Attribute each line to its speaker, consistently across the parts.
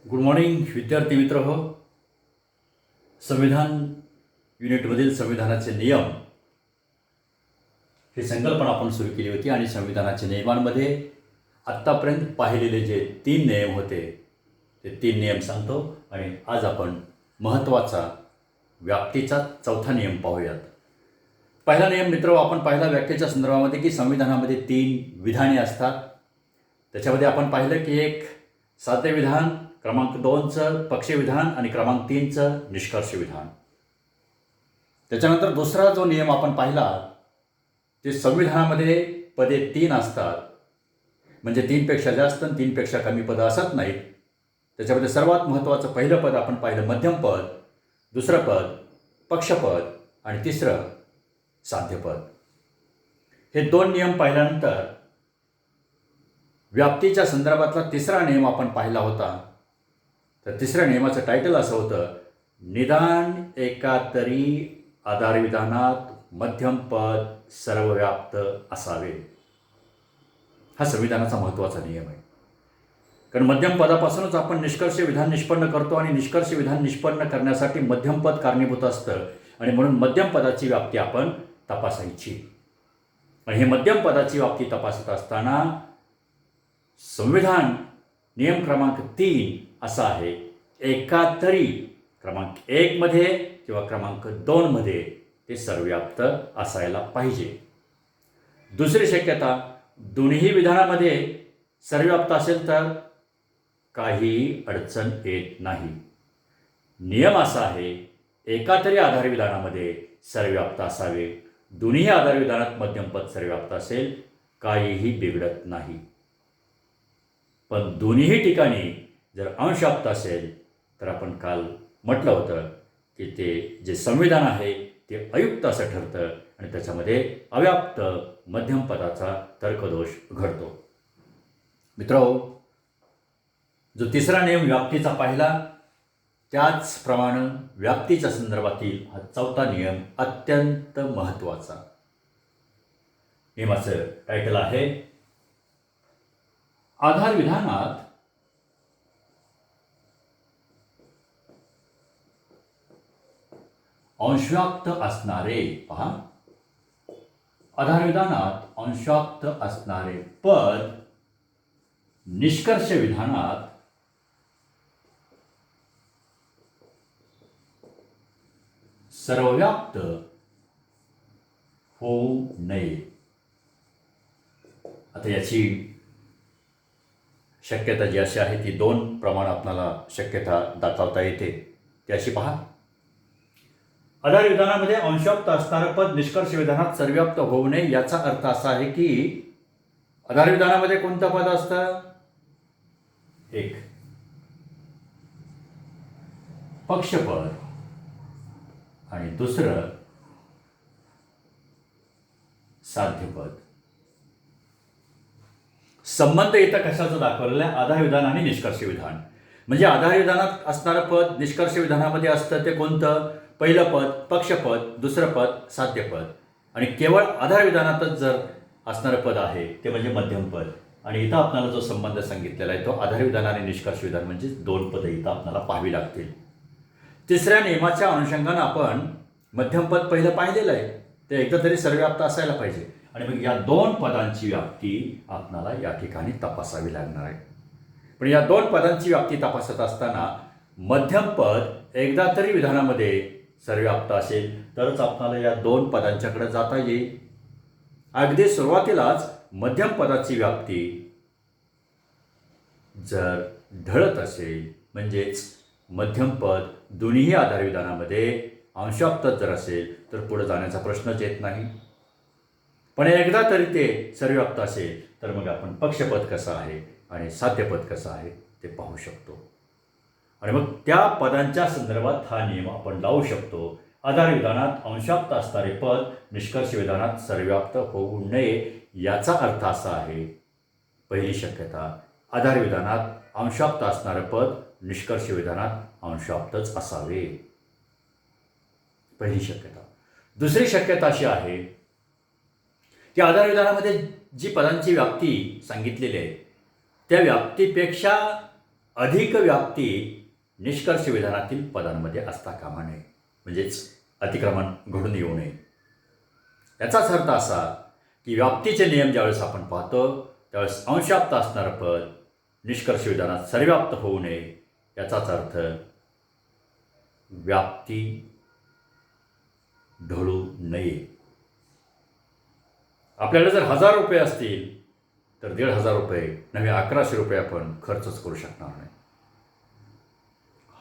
Speaker 1: Good morning विद्यार्थी मित्र हो. संविधान युनिटमधील संविधानाचे नियम ही संकल्पना आपण सुरू केली होती आणि संविधानाच्या नियमांमध्ये आत्तापर्यंत पाहिलेले जे 3 नियम होते ते 3 नियम सांगतो आणि आज आपण महत्त्वाचा व्याप्तीचा चौथा नियम पाहूयात. पहिला नियम मित्र आपण पाहिला व्याख्येच्या संदर्भामध्ये की संविधानामध्ये 3 विधाने असतात. त्याच्यामध्ये आपण पाहिलं की एक साध्य विधान, क्रमांक 2चं पक्ष विधान आणि क्रमांक 3चं निष्कर्ष विधान. त्याच्यानंतर दुसरा जो नियम आपण पाहिला ते संविधानामध्ये पदे 3 असतात, म्हणजे 3पेक्षा जास्त आणि 3पेक्षा कमी पदं असत नाहीत. त्याच्यामध्ये सर्वात महत्त्वाचं पहिलं पद आपण पाहिलं मध्यम पद, दुसरं पद पक्षपद आणि तिसरं साध्यपद. हे 2 नियम पाहिल्यानंतर व्याप्तीच्या संदर्भातला तिसरा नियम आपण पाहिला होता. तर तिसऱ्या नियमाचं टायटल असं होतं, निदान एकातरी आधारविधानात मध्यम पद सर्वव्याप्त असावे. हा संविधानाचा महत्त्वाचा नियम आहे. कारण मध्यम पदापासूनच आपण निष्कर्ष विधान निष्पन्न करतो आणि निष्कर्ष विधान निष्पन्न करण्यासाठी मध्यम पद कारणीभूत असतं आणि म्हणून मध्यम पदाची व्याप्ती आपण तपासायची. आणि हे मध्यम पदाची व्याप्ती तपासत असताना संविधान नियम क्रमांक 3 असा आहे, एकातरी क्रमांक 1 मध्ये किंवा क्रमांक 2 मध्ये ते सर्वव्याप्त असायला पाहिजे. दुसरी शक्यता, दोन्ही विधानामध्ये सर्वव्याप्त असेल तर काही अडचण येत नाही. नियम असा आहे, एकातरी आधारविधानामध्ये सर्वव्याप्त असावे, दोन्ही आधारविधानात मध्यमपद सर्वव्याप्त असेल काहीही बिघडत नाही. पण दोन्ही ठिकाणी जर अंशव्याप्त असेल तर आपण काल म्हटलं होतं की ते जे संविधान आहे ते अयुक्त असं ठरतं आणि त्याच्यामध्ये अव्याप्त मध्यम पदाचा तर्कदोष घडतो. मित्रांनो, जो तिसरा नियम व्याप्तीचा पाहिला त्याचप्रमाणे व्याप्तीच्या संदर्भातील हा चौथा नियम अत्यंत महत्त्वाचा. नियमाचं टायटल आहे, आधारविधानात अंशव्याप्त असणारे, पहा, आधारविधानात अंशव्याप्त असणारे पद निष्कर्ष विधानात सर्वव्याप्त होऊ नये. आता याची शक्यता जी अशी आहे ती 2 प्रमाण आपल्याला शक्यता दाखवता येते. ती अशी पहा, आधारविधानामध्ये अंशव्याप्त असणारं पद निष्कर्ष विधानात सर्वव्याप्त होऊ नये. याचा अर्थ असा आहे की आधारविधानामध्ये कोणतं पद असतं? एक पक्षपद आणि दुसरं साध्यपद. संबंध इथं कशाचं दाखवलेलं आहे? आधारविधान आणि निष्कर्ष विधान. म्हणजे आधारविधानात असणारं पद निष्कर्ष विधानामध्ये असतं ते कोणतं? पहिलं पद पक्षपद, दुसरं पद साध्यपद. आणि केवळ आधारविधानातच जर असणारं पद आहे ते म्हणजे मध्यम पद. आणि इथं आपल्याला जो संबंध सांगितलेला आहे तो आधारविधान आणि निष्कर्ष विधान म्हणजे 2 पदं इथं आपल्याला पाहावी लागतील. तिसऱ्या नियमाच्या अनुषंगानं आपण मध्यम पद पहिलं पाहिलेलं आहे, ते एकदा तरी सर्वव्याप्त असायला पाहिजे. आणि मग या 2 पदांची व्याप्ती आपल्याला या ठिकाणी तपासावी लागणार आहे. पण या 2 पदांची व्याप्ती तपासत असताना मध्यम पद एकदा तरी विधानामध्ये सर्वव्याप्त असेल तरच आपल्याला या 2 पदांच्याकडे जाता येईल. अगदी सुरुवातीलाच मध्यम पदाची व्याप्ती जर ढळत असेल, म्हणजेच मध्यम पद दोन्ही आधारविधानामध्ये अंशव्याप्त जर असेल तर पुढे जाण्याचा प्रश्नच येत नाही. पण एकदा तरी ते सर्वव्याप्त असेल तर मग आपण पक्षपद कसं आहे आणि साध्यपद कसं आहे ते पाहू शकतो. आणि मग त्या पदांच्या संदर्भात हा नियम आपण लावू शकतो. आधारविधानात अंशव्याप्त असणारे पद निष्कर्ष विधानात सर्वव्याप्त होऊ नये. याचा अर्थ असा आहे, पहिली शक्यता, आधारविधानात अंशव्याप्त असणारं पद निष्कर्ष विधानात अंशव्याप्तच असावे. पहिली शक्यता. दुसरी शक्यता अशी आहे की आधारविधानामध्ये जी पदांची व्याप्ती सांगितलेली आहे त्या व्याप्तीपेक्षा अधिक व्याप्ती निष्कर्ष विधानातील पदांमध्ये असता कामा नये, म्हणजेच अतिक्रमण घडून येऊ नये. याचाच अर्थ असा की व्याप्तीचे नियम ज्यावेळेस आपण पाहतो त्यावेळेस अंशाप्त असणारं पद निष्कर्ष विधानात सर्व्याप्त होऊ नये. याचाच अर्थ व्याप्ती ढळू नये. आपल्याला जर 1000 रुपये असतील तर 1500 रुपये नव्हे 1100 रुपये आपण खर्चच करू शकणार नाही.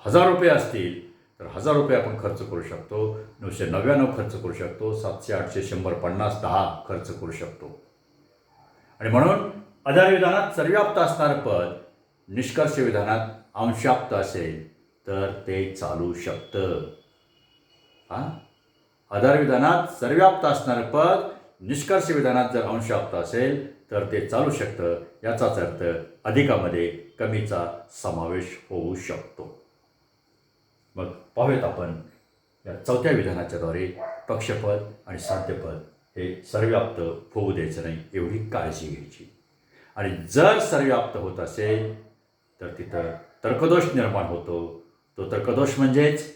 Speaker 1: 1000 रुपये असतील तर 1000 रुपये आपण खर्च करू शकतो, 999 खर्च करू शकतो, 700, 800, 100, 50, 10 खर्च करू शकतो. आणि म्हणून आधार विधानात सर्व्याप्त असणारं पद निष्कर्ष विधानात अंशाप्त असेल तर ते चालू शकतं. आधार विधानात सर्व्याप्त असणारं पद निष्कर्ष विधानात जर अंशाप्त असेल तर ते चालू शकतं. याचाच अर्थ अधिकामध्ये कमीचा समावेश होऊ शकतो. मग पाहूयात आपण या चौथ्या विधानाच्याद्वारे पक्षपद आणि साध्यपद हे सर्व्याप्त होऊ द्यायचं नाही एवढी काळजी घ्यायची. आणि जर सर्व्याप्त होत असेल तर तिथं तर्कदोष निर्माण होतो. तो तर्कदोष म्हणजेच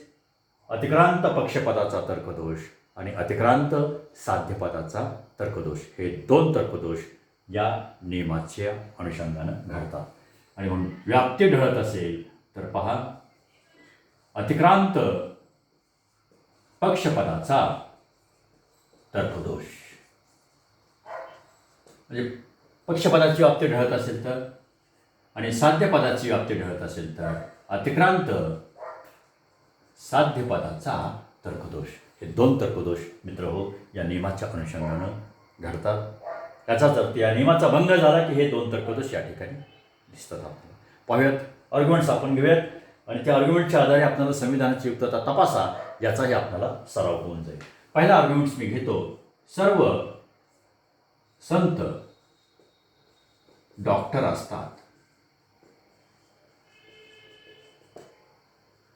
Speaker 1: अतिक्रांत पक्षपदाचा तर्कदोष आणि अतिक्रांत साध्यपदाचा तर्कदोष. हे 2 तर्कदोष या नियमाच्या अनुषंगानं घडतात. आणि म्हणून व्याप्ती ढळत असेल तर पहा अतिक्रांत पक्षपदाचा तर्कदोष, म्हणजे पक्षपदाची व्याप्ती ढळत असेल तर आणि साध्यपदाची व्याप्ती ढळत असेल तर अतिक्रांत साध्यपदाचा तर्कदोष. हे 2 तर्कदोष मित्रहो या नियमाच्या अनुषंगानं घडतात. याचाच अर्थ या नियमाचा भंग झाला की हे 2 तर्कदोष या ठिकाणी दिसतात. आपल्याला पाहूयात आर्ग्युमेंट्स आपण घेऊयात आणि त्या आर्ग्युमेंटच्या आधारे आपल्याला संविधानाची युक्तता तपासा याचाही आपल्याला सराव होऊन जाईल. पहिला आर्ग्युमेंट्स मी घेतो. सर्व संत डॉक्टर असतात.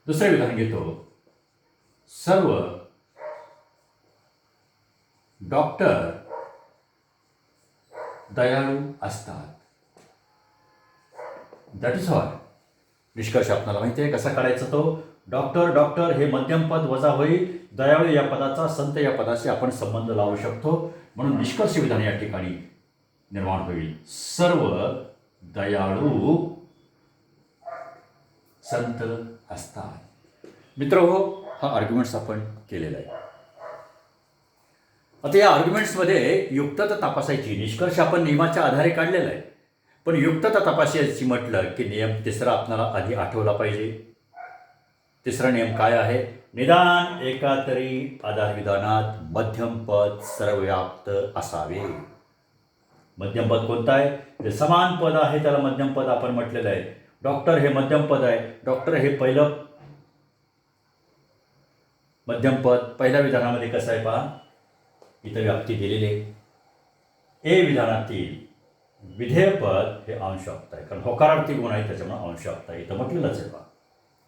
Speaker 1: दुसरे विधान घेतो. सर्व डॉक्टर दयाळू असतात. That is all. निष्कर्ष आपल्याला माहिती आहे कसा काढायचा तो. डॉक्टर हे मध्यम पद वजा होईल. दयाळू या पदाचा संत या पदाशी आपण संबंध लावू शकतो. म्हणून निष्कर्ष विधान या ठिकाणी निर्माण होईल. सर्व दयाळू संत असतात. मित्रहो हा आर्ग्युमेंट्स आपण केलेला आहे. आता या आर्ग्युमेंट्समध्ये युक्तता तपासायची. निष्कर्ष आपण नियमाच्या आधारे काढलेला आहे, पण युक्तता तपासायची म्हटलं की नियम तिसरा आपल्याला आधी आठवला पाहिजे. तिसरा नियम काय आहे? निदान एका तरी आधार विधानात मध्यम पद सर्वव्याप्त असावे. मध्यम पद कोणतं आहे? जे समान पद आहे त्याला मध्यम पद आपण म्हटलेलं आहे. डॉक्टर हे मध्यम पद आहे. डॉक्टर हे पहिलं मध्यम पद. पहिल्या विधानामध्ये कसं आहे पहा, इथं व्याप्ती दिलेली आहे. ए विधानातील विधेय पद हे अंशाप्त आहे, कारण होकारार्थी गुण आहे त्याच्यामुळे अंशाप्त आहे. इथं म्हटलेलंच आहे पहा,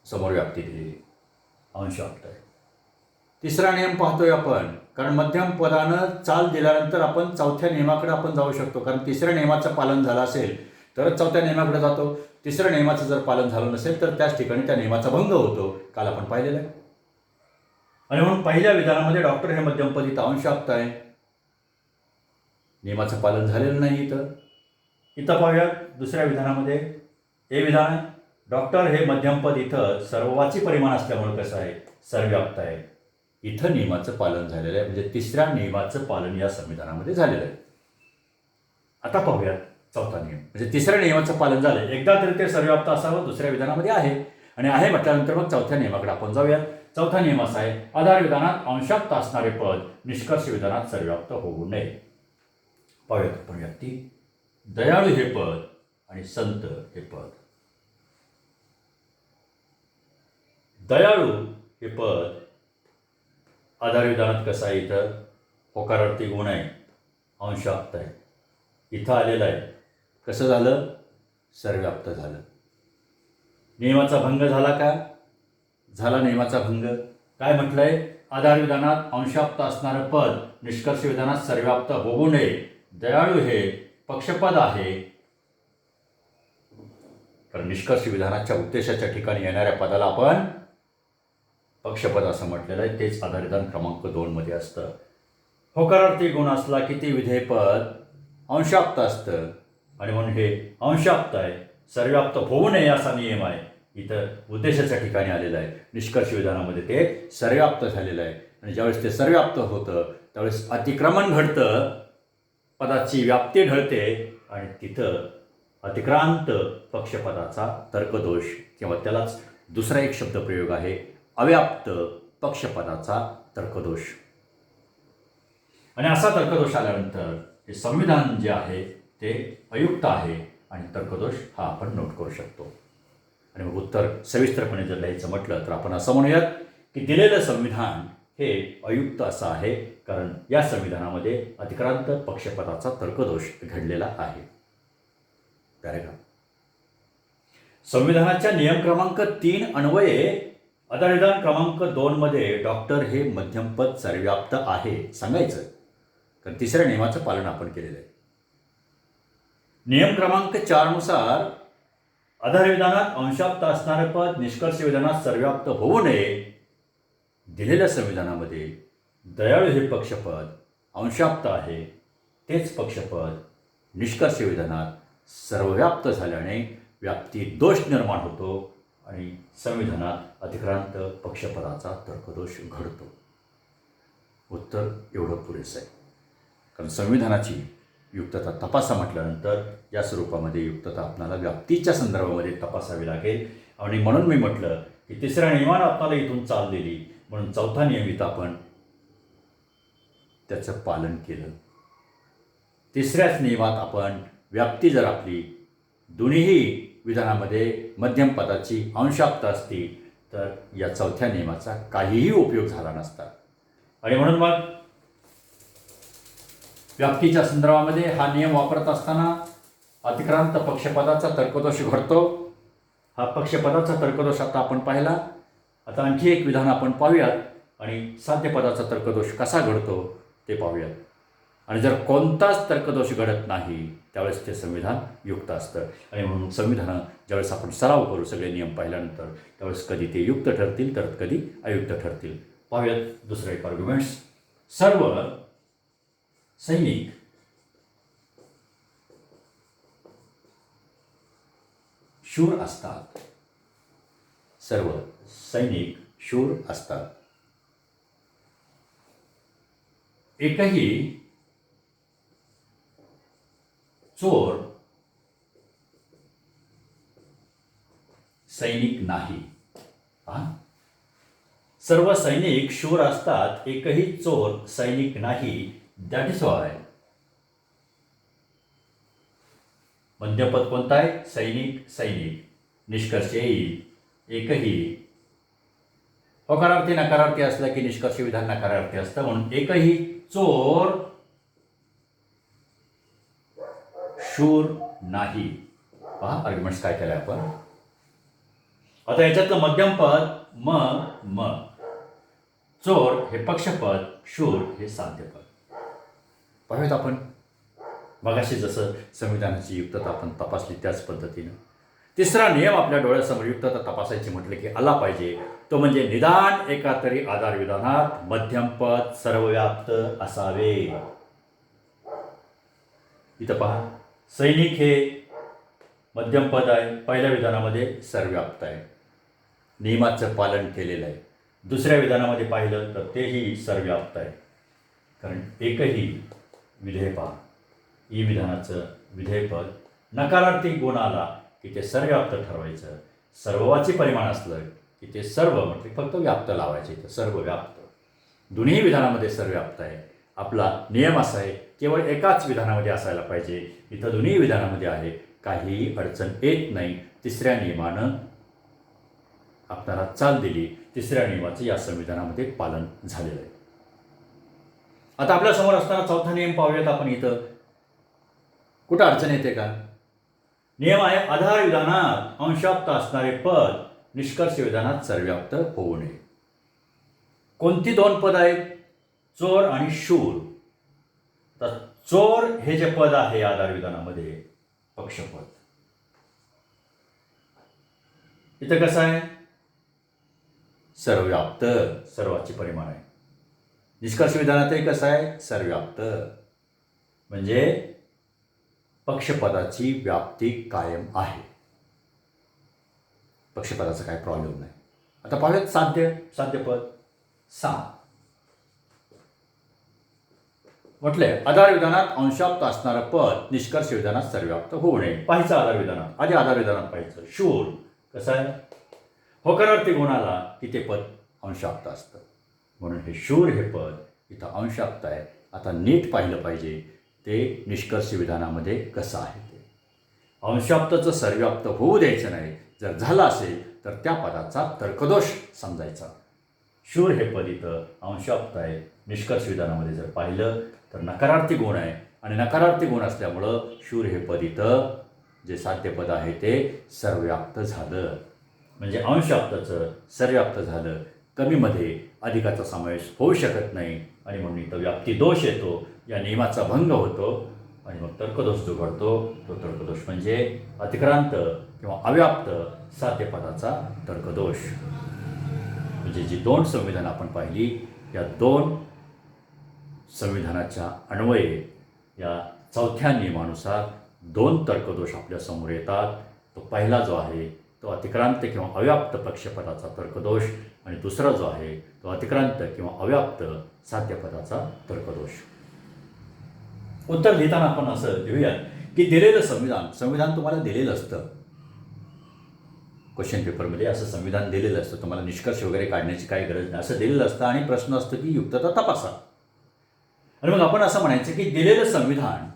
Speaker 1: समोर व्याप्ती दिलेली अंशाप्त आहे. तिसरा नियम पाहतोय आपण, कारण मध्यम पदानं चाल दिल्यानंतर आपण चौथ्या नियमाकडे आपण जाऊ शकतो. कारण तिसऱ्या नियमाचं पालन झालं असेल तरच चौथ्या नियमाकडे जातो. तिसऱ्या नियमाचं जर पालन झालं नसेल तर त्याच ठिकाणी त्या नियमाचा भंग होतो. काल आपण पाहिलेलं आहे. आणि म्हणून पहिल्या विधानामध्ये डॉक्टर हे मध्यम पद इथं अंशाप्त आहे. नियमाचं पालन झालेलं नाही. इथं पाहूयात दुसऱ्या विधानामध्ये ए विधान आहे. डॉक्टर हे मध्यम पद इथं सर्ववाची परिमाण असल्यामुळे कसं आहे, सर्वव्याप्त आहे. इथं नियमाचं पालन झालेलं आहे, म्हणजे तिसऱ्या नियमाचं पालन या संविधानामध्ये झालेलं आहे. आता पाहूयात चौथा नियम, म्हणजे तिसऱ्या नियमाचं पालन झालं. एकदा तरी ते सर्वव्याप्त असावं दुसऱ्या विधानामध्ये आहे, आणि आहे म्हटल्यानंतर मग चौथ्या नियमाकडे आपण जाऊयात. चौथा नियम असा आहे, आधार विधानात अंशाप्त असणारे पद निष्कर्ष विधानात सर्वव्याप्त होऊ नये. पाहूयात आपण व्यक्ती. दयाळू हे पद आणि संत हे पद. दयाळू हे पद आधार विधानात कसं आहे, इथं होकारार्थी गुण आहे, अंशाप्त आहे. इथं आलेलं आहे, कसं झालं, सर्वव्याप्त झालं. नियमाचा भंग झाला का? झाला नियमाचा भंग. काय म्हटलंय? आधार विधानात अंशाप्त असणारं पद निष्कर्ष विधानात सर्वव्याप्त होऊ नये. दयाळू हे पक्षपद आहे, कारण निष्कर्ष विधानाच्या उद्देशाच्या ठिकाणी येणाऱ्या पदाला आपण पक्षपद असं म्हटलेलं आहे. तेच आधार विधान क्रमांक 2 मध्ये असतं. होकारार्थी गुण असला की ते विधेयपद अंशाप्त असतं आणि म्हणून हे अंशाप्त आहे. सर्व्याप्त होऊ नये असा नियम आहे. इथं उद्देशाच्या ठिकाणी आलेलं आहे. निष्कर्ष विधानामध्ये ते सर्व्याप्त झालेलं आहे आणि ज्यावेळेस ते सर्व्याप्त होतं त्यावेळेस अतिक्रमण घडतं, पदाची व्याप्ती ढळते आणि तिथं अतिक्रांत पक्षपदाचा तर्कदोष किंवा त्यालाच दुसरा एक शब्दप्रयोग आहे अव्याप्त पक्षपदाचा तर्कदोष. आणि असा तर्कदोष आल्यानंतर हे संविधान जे आहे ते अयुक्त आहे आणि तर्कदोष हा आपण नोट करू शकतो. आणि मग उत्तर सविस्तरपणे जर लिहायचं म्हटलं तर आपण असं म्हणूयात की दिलेलं संविधान हे अयुक्त असं आहे कारण या संविधानामध्ये अतिक्रांत पक्षपदाचा तर्कदोष घडलेला आहे. पॅरेग्राफ. संविधानाच्या नियम क्रमांक 3 अन्वये आधार विधान क्रमांक 2 मध्ये डॉक्टर हे मध्यमपद सर्व्याप्त आहे सांगायचं, कारण तिसऱ्या नियमाचं पालन आपण केलेलं आहे. नियम क्रमांक 4 नुसार आधार विधानात अंशाप्त असणारे पद निष्कर्ष विधानात सर्व्याप्त होऊ नये. दिलेल्या संविधानामध्ये दयाळू हे पक्षपद अंशाप्त आहे, तेच पक्षपद निष्कर्ष विधानात सर्वव्याप्त झाल्याने व्याप्ती दोष निर्माण होतो आणि संविधानात अतिक्रांत पक्षपदाचा तर्कदोष घडतो. उत्तर एवढं पुरेसं आहे. कारण संविधानाची युक्तता तपासा म्हटल्यानंतर या स्वरूपामध्ये युक्तता आपल्याला व्याप्तीच्या संदर्भामध्ये तपासावी लागेल. आणि म्हणून मी म्हटलं की तिसऱ्या नियमानं आपल्याला इथून चाल दिली म्हणून चौथा नियम इथं आपण त्याचं पालन केलं. तिसऱ्याच नियमात आपण व्याप्ती जर आपली दोन्हीही विधानामध्ये मध्यम पदाची अंशाप्त असती तर या चौथ्या नियमाचा काहीही उपयोग झाला नसता. आणि म्हणून मग व्याप्तीच्या संदर्भामध्ये हा नियम वापरत असताना अतिक्रांत पक्षपदाचा तर्कदोष घडतो. हा पक्षपदाचा तर्कदोष आता आपण पाहिला. आता आणखी एक विधान आपण पाहूयात आणि साध्य पदाचा तर्कदोष कसा घडतो ते पाहूयात. आणि जर कोणताच तर्कदोष घडत नाही त्यावेळेस ते संविधान युक्त असतं. आणि म्हणून संविधानं ज्यावेळेस आपण सराव करू सगळे नियम पाहिल्यानंतर त्यावेळेस कधी ते युक्त ठरतील तर कधी अयुक्त ठरतील. पाहूयात दुसरं एक आर्ग्युमेंट्स. सर्व सैनिक शूर असतात. सर्व सैनिक शूर असतात. एकही चोर सैनिक नाही. सर्व सैनिक शूर असतात, एकही चोर सैनिक नाही. दॅट इज वाय मध्यपद कोणता आहे? सैनिक. सैनिक निष्कर्ष येईल एकही. होकारार्थी नकारार्थी असला की निष्कर्ष विधान नकारार्थी असतं. म्हणून एकही चोर शूर नाही. पहा आर्ग्युमेंट्स काय केलं आपण. आता याच्यातलं मध्यम पद म. चोर हे पक्षपद, शूर हे साध्यपद. पाहूयात आपण मगाशी जसं संविधानाची युक्तता आपण तपासली त्याच पद्धतीनं तिसरा नियम आपल्या डोळ्यासमोर युक्तता तपासायची म्हटलं की आला पाहिजे. तो म्हणजे निदान एका तरी आधार विधानात मध्यमपद सर्वव्याप्त असावे. इथं पहा सैनिक हे मध्यमपद आहे, पहिल्या विधानामध्ये सर्वव्याप्त आहे, नियमाचं पालन केलेलं आहे. दुसऱ्या विधानामध्ये पाहिलं तर तेही सर्वव्याप्त आहे. कारण एकही विधेय पहा ई विधानाचं विधेयपद नकारार्थी गुण आला की ते सर्वव्याप्त ठरवायचं. सर्ववाची परिमाण असलं की ते सर्व म्हणजे फक्त व्याप्त लावायचे. इथं सर्वव्याप्त दोन्ही विधानामध्ये सर्वव्याप्त आहे. आपला नियम असा आहे केवळ एकाच विधानामध्ये असायला पाहिजे. इथं दोन्ही विधानामध्ये आहे, काहीही अडचण येत नाही. तिसऱ्या नियमानं आपल्याला चाल दिली. तिसऱ्या नियमाचं या संविधानामध्ये पालन झालेलं आहे. आता आपल्यासमोर असताना चौथा नियम पाहूयात आपण. इथं कुठं अडचण येते का? नियम आहे आधार विधानात अंशाप्त असणारे पद निष्कर्ष विधानात सर्वव्याप्त होऊ नये. कोणती दोन पद आहेत? चोर आणि शूर. तर चोर हे जे पद आहे आधार विधानामध्ये पक्षपद, इथं कसं आहे, सर्वव्याप्त, सर्वाचे परिमाण आहे. निष्कर्ष विधानातही कसं आहे, सर्वव्याप्त, म्हणजे पक्षपदाची व्याप्ती कायम आहे. पक्षपदाचा काही प्रॉब्लेम नाही. आता पाहूयात साध्यपद. 6 म्हटले, आधार विधानात अंशाप्त असणारं पद निष्कर्ष विधानात सर्वव्याप्त होऊ नये. पाहायचं आधार विधानात, आधी आधार विधानात पाहायचं. शूर कसं आहे, होकारार्थी गुणाला की ते पद अंशाप्त असतं, म्हणून हे शूर हे पद इथं अंशाप्त आहे. आता नीट पाहिलं पाहिजे ते निष्कर्ष विधानामध्ये कसं आहे. ते अंशाप्तचं सर्वव्याप्त होऊ द्यायचं नाही. जर झालं असेल तर त्या पदाचा तर्कदोष समजायचा. शूर हे पद इथं अंशाप्त आहे. निष्कर्ष विधानामध्ये जर पाहिलं तर नकारार्थी गुण आहे, आणि नकारार्थी गुण असल्यामुळं शूर हे पद इथं जे साध्यपद आहे ते सर्वव्याप्त झालं. म्हणजे अंशाप्तचं सर्वव्याप्त झालं. कमीमध्ये अधिकाचा समावेश होऊ शकत नाही, आणि म्हणून इथं व्याप्ती दोष येतो. या नियमाचा भंग होतो, आणि मग तर्कदोष जो घडतो तो तर्कदोष म्हणजे अतिक्रांत किंवा अव्याप्त साध्यपदाचा तर्कदोष. म्हणजे जी 2 संविधानं आपण पाहिली, या 2 संविधानाच्या अन्वये या चौथ्या नियमानुसार 2 तर्कदोष आपल्यासमोर येतात. तो पहिला जो आहे तो अतिक्रांत किंवा अव्याप्त पक्षपदाचा तर्कदोष, आणि दुसरा जो आहे तो अतिक्रांत किंवा अव्याप्त साध्यपदाचा तर्कदोष. उत्तर लिहिताना आपण असं लिहूया की दिलेलं संविधान तुम्हाला दिलेलं असतं. क्वेश्चन पेपरमध्ये असं संविधान दिलेलं असतं, तुम्हाला निष्कर्ष वगैरे काढण्याची काही गरज नाही. असं दिलेलं असतं, आणि प्रश्न असतो की युक्तता तपासा. आणि मग आपण असं म्हणायचं की दिलेलं संविधान,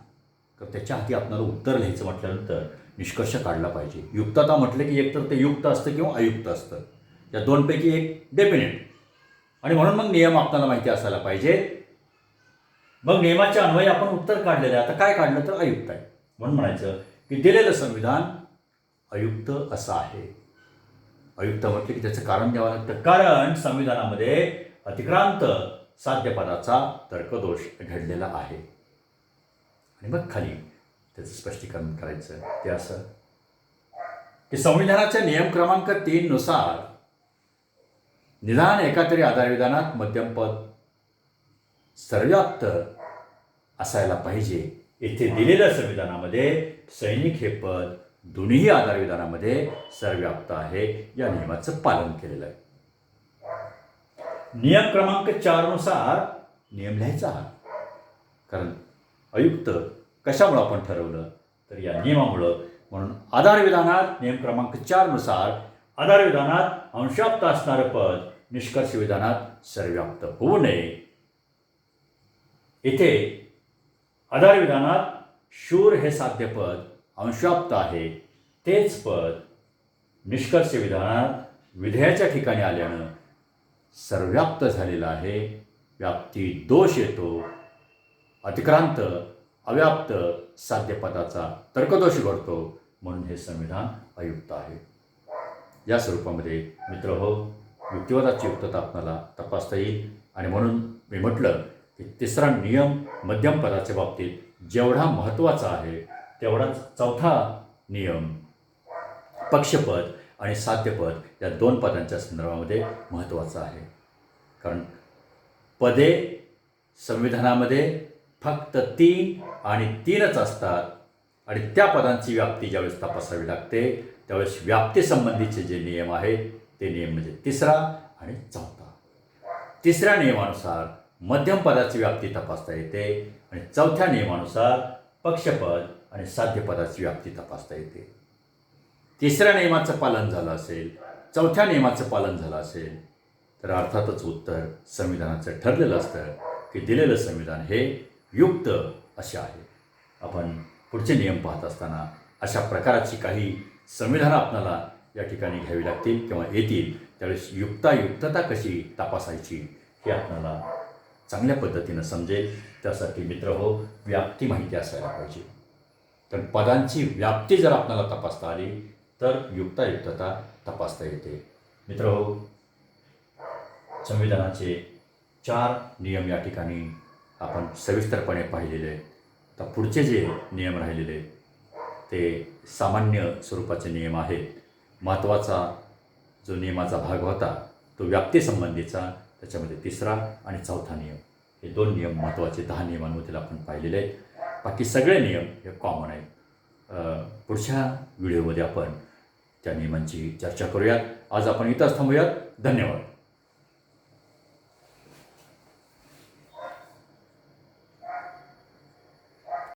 Speaker 1: तर त्याच्या हाती आपल्याला उत्तर लिहायचं म्हटल्यानंतर निष्कर्ष काढला पाहिजे. युक्तता म्हटलं की एकतर ते युक्त असतं किंवा अयुक्त असतं, या 2पैकी एक डेफिनेट. आणि म्हणून मग नियम आपल्याला माहिती असायला पाहिजे. मग नियमाच्या अन्वये आपण उत्तर काढलेलं आहे. आता काय काढलं तर अयुक्त आहे, म्हणून म्हणायचं की दिलेलं संविधान अयुक्त असं आहे. अयुक्त म्हटलं की त्याचं कारण द्यावं लागतं, कारण संविधानामध्ये अतिक्रांत साध्यपदाचा तर्कदोष घडलेला आहे. आणि मग खाली त्याचं स्पष्टीकरण करायचं. ते असं की संविधानाच्या नियम क्रमांक 3 नुसार निदान एका तरी आधारविधानात मध्यमपद सर्वव्याप्त असायला पाहिजे. येथे दिलेल्या संविधानामध्ये सैनिक हे पद दोन्ही आधारविधानामध्ये सर्वव्याप्त आहे. या नियमाचं पालन केलेलं आहे. नियम क्रमांक 4 नुसार नियम लिहायचा, कारण अयुक्त कशामुळं आपण ठरवलं तर या नियमामुळं. म्हणून आधारविधानात नियम क्रमांक 4 नुसार आधारविधानात अंशाप्त असणारं पद निष्कर्ष विधानात सर्वव्याप्त होऊ नये. इथे आधारविधानात शूर हे साध्यपद अंशाप्त आहे, तेच पद निष्कर्ष विधानात विधेयाच्या ठिकाणी आल्यानं सर्वव्याप्त झालेलं आहे. व्याप्ती दोष येतो. अतिक्रांत अव्याप्त साध्यपदाचा तर्कदोष घडतो, म्हणून हे संविधान अयुक्त आहे. या स्वरूपामध्ये मित्रहो, युक्तिवादाची युक्तता आपल्याला तपासता येईल. आणि म्हणून मी म्हटलं की तिसरा नियम मध्यम पदाच्या बाबतीत जेवढा महत्त्वाचा आहे तेवढाच चौथा नियम पक्षपद आणि साध्यपद या 2 पदांच्या संदर्भामध्ये महत्त्वाचा आहे. कारण पदे संविधानामध्ये फक्त 3 आणि 3च असतात, आणि त्या पदांची व्याप्ती ज्यावेळेस तपासावी लागते त्यावेळेस व्याप्तीसंबंधीचे जे नियम आहेत ते नियम म्हणजे तिसरा आणि चौथा. तिसऱ्या नियमानुसार मध्यम पदाची व्याप्ती तपासता येते, आणि चौथ्या नियमानुसार पक्षपद आणि साध्यपदाची व्याप्ती तपासता येते. तिसऱ्या नियमाचं पालन झालं असेल, चौथ्या नियमाचं पालन झालं असेल तर अर्थातच उत्तर संविधानाचं ठरलेलं असतं की दिलेलं संविधान हे युक्त असे आहे. आपण पुढचे नियम पाहत असताना अशा प्रकारची काही संविधानं आपल्याला या ठिकाणी घ्यावी लागतील किंवा येतील. त्यावेळेस युक्तता कशी तपासायची हे आपल्याला चांगल्या पद्धतीनं समजेल. त्यासाठी मित्रहो, व्याप्ती माहिती असायला पाहिजे. तर पदांची व्याप्ती जर आपल्याला तपासता आली तर युक्तता तपासता येते. मित्रहो, संविधानाचे 4 नियम या ठिकाणी आपण सविस्तरपणे पाहिलेले आहेत. आता पुढचे जे नियम राहिलेले ते सामान्य स्वरूपाचे नियम आहेत. महत्त्वाचा जो नियमाचा भाग होता तो व्याप्तीसंबंधीचा, त्याच्यामध्ये तिसरा आणि चौथा नियम, हे 2 नियम महत्त्वाचे 10 नियमांमधील आपण पाहिलेले आहेत. बाकी सगळे नियम हे कॉमन आहेत. पुढच्या व्हिडिओमध्ये आपण त्या नियमांची चर्चा करूयात. आज आपण इथंच थांबूयात. धन्यवाद.